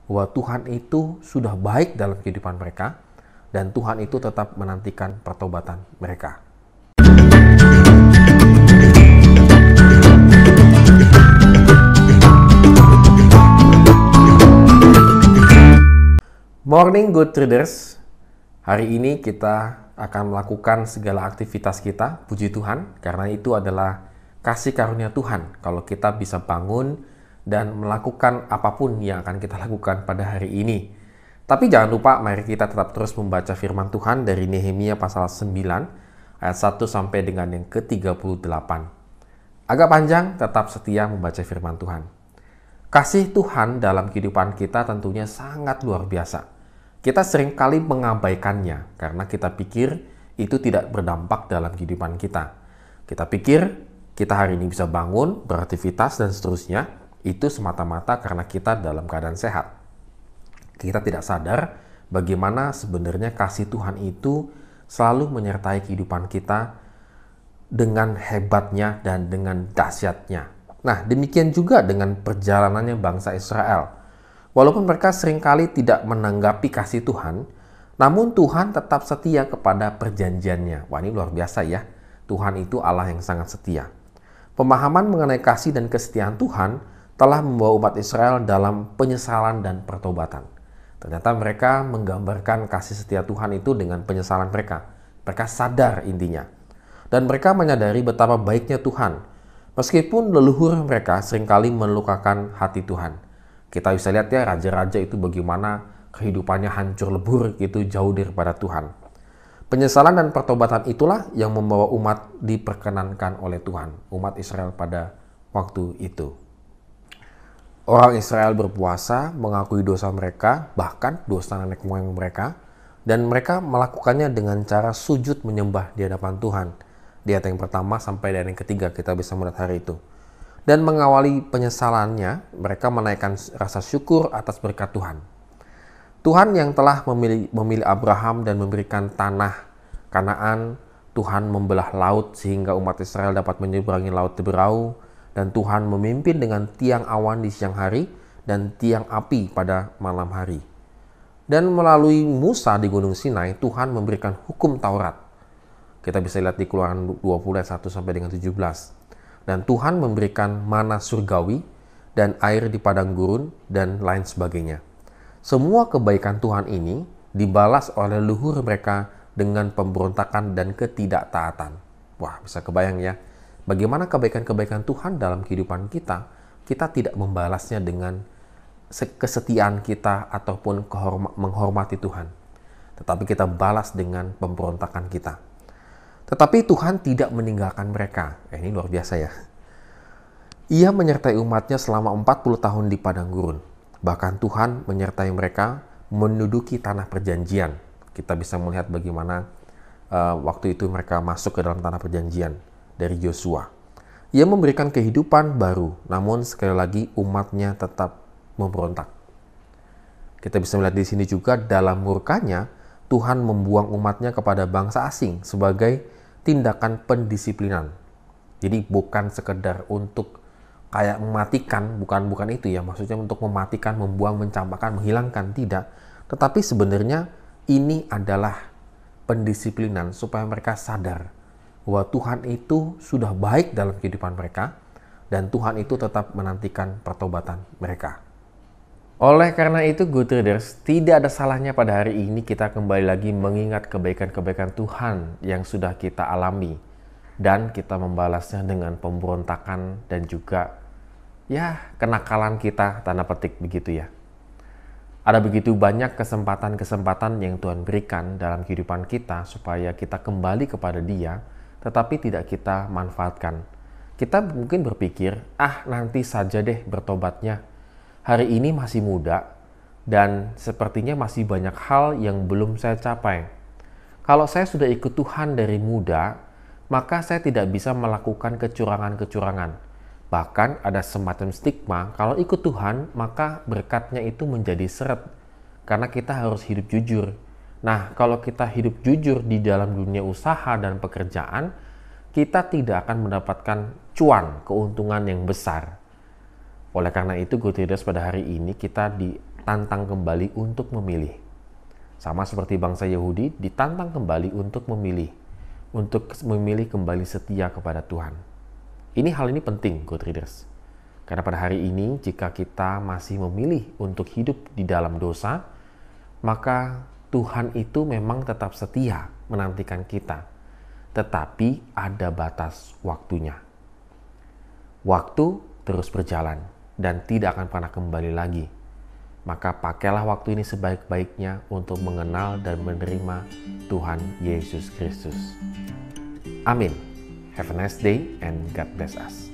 bahwa Tuhan itu sudah baik dalam kehidupan mereka dan Tuhan itu tetap menantikan pertobatan mereka. Morning Good Traders. Hari ini kita akan melakukan segala aktivitas kita, puji Tuhan, karena itu adalah kasih karunia Tuhan kalau kita bisa bangun dan melakukan apapun yang akan kita lakukan pada hari ini. Tapi jangan lupa, mari kita tetap terus membaca firman Tuhan dari Nehemia pasal 9 ayat 1 sampai dengan yang ke-38. Agak panjang, tetap setia membaca firman Tuhan. Kasih Tuhan dalam kehidupan kita tentunya sangat luar biasa. Kita seringkali mengabaikannya karena kita pikir itu tidak berdampak dalam kehidupan kita. Kita pikir kita hari ini bisa bangun, beraktivitas, dan seterusnya. Itu semata-mata karena kita dalam keadaan sehat. Kita tidak sadar bagaimana sebenarnya kasih Tuhan itu selalu menyertai kehidupan kita dengan hebatnya dan dengan dahsyatnya. Nah, demikian juga dengan perjalanannya bangsa Israel. Walaupun mereka seringkali tidak menanggapi kasih Tuhan, namun Tuhan tetap setia kepada perjanjiannya. Wah, ini luar biasa ya. Tuhan itu Allah yang sangat setia. Pemahaman mengenai kasih dan kesetiaan Tuhan telah membawa umat Israel dalam penyesalan dan pertobatan. Ternyata mereka menggambarkan kasih setia Tuhan itu dengan penyesalan mereka. Mereka sadar intinya. Dan mereka menyadari betapa baiknya Tuhan. Meskipun leluhur mereka seringkali melukakan hati Tuhan. Kita bisa lihat ya, raja-raja itu bagaimana kehidupannya hancur lebur gitu, jauh daripada Tuhan. Penyesalan dan pertobatan itulah yang membawa umat diperkenankan oleh Tuhan, umat Israel pada waktu itu. Orang Israel berpuasa, mengakui dosa mereka, bahkan dosa nenek moyang mereka, dan mereka melakukannya dengan cara sujud menyembah di hadapan Tuhan. Di ayat yang pertama sampai ayat yang ketiga kita bisa melihat hari itu. Dan mengawali penyesalannya, mereka menaikkan rasa syukur atas berkat Tuhan. Tuhan yang telah memilih Abraham dan memberikan tanah Kanaan, Tuhan membelah laut sehingga umat Israel dapat menyeberangi laut Teberau, dan Tuhan memimpin dengan tiang awan di siang hari dan tiang api pada malam hari. Dan melalui Musa di Gunung Sinai, Tuhan memberikan hukum Taurat. Kita bisa lihat di Keluaran 20 ayat 1 sampai dengan 17. Dan Tuhan memberikan mana surgawi dan air di padang gurun dan lain sebagainya. Semua kebaikan Tuhan ini dibalas oleh leluhur mereka dengan pemberontakan dan ketidaktaatan. Wah, bisa kebayang ya. Bagaimana kebaikan-kebaikan Tuhan dalam kehidupan kita, kita tidak membalasnya dengan kesetiaan kita ataupun menghormati Tuhan. Tetapi kita balas dengan pemberontakan kita. Tetapi Tuhan tidak meninggalkan mereka. Ini luar biasa ya. Ia menyertai umatnya selama 40 tahun di padang gurun. Bahkan Tuhan menyertai mereka menduduki tanah perjanjian. Kita bisa melihat bagaimana waktu itu mereka masuk ke dalam tanah perjanjian dari Yosua. Ia memberikan kehidupan baru, namun sekali lagi umatnya tetap memberontak. Kita bisa melihat di sini juga dalam murkanya, Tuhan membuang umatnya kepada bangsa asing sebagai tindakan pendisiplinan. Jadi bukan sekedar untuk kayak mematikan, bukan itu ya, maksudnya untuk mematikan, membuang, mencampakkan, menghilangkan, tidak. Tetapi sebenarnya ini adalah pendisiplinan supaya mereka sadar bahwa Tuhan itu sudah baik dalam kehidupan mereka dan Tuhan itu tetap menantikan pertobatan mereka. Oleh karena itu, Good Traders, tidak ada salahnya pada hari ini kita kembali lagi mengingat kebaikan-kebaikan Tuhan yang sudah kita alami. Dan kita membalasnya dengan pemberontakan dan juga ya kenakalan kita, tanda petik begitu ya. Ada begitu banyak kesempatan-kesempatan yang Tuhan berikan dalam kehidupan kita supaya kita kembali kepada Dia, tetapi tidak kita manfaatkan. Kita mungkin berpikir, nanti saja deh bertobatnya. Hari ini masih muda dan sepertinya masih banyak hal yang belum saya capai. Kalau saya sudah ikut Tuhan dari muda, maka saya tidak bisa melakukan kecurangan-kecurangan. Bahkan ada semacam stigma, kalau ikut Tuhan, maka berkatnya itu menjadi seret. Karena kita harus hidup jujur. Nah, kalau kita hidup jujur di dalam dunia usaha dan pekerjaan, kita tidak akan mendapatkan keuntungan yang besar. Oleh karena itu, Good Traders, pada hari ini kita ditantang kembali untuk memilih. Sama seperti bangsa Yahudi ditantang kembali untuk memilih kembali setia kepada Tuhan. Hal ini penting, good readers. Karena pada hari ini jika kita masih memilih untuk hidup di dalam dosa, maka Tuhan itu memang tetap setia menantikan kita. Tetapi ada batas waktunya. Waktu terus berjalan dan tidak akan pernah kembali lagi. Maka pakailah waktu ini sebaik-baiknya untuk mengenal dan menerima Tuhan Yesus Kristus. Amin. Have a nice day and God bless us.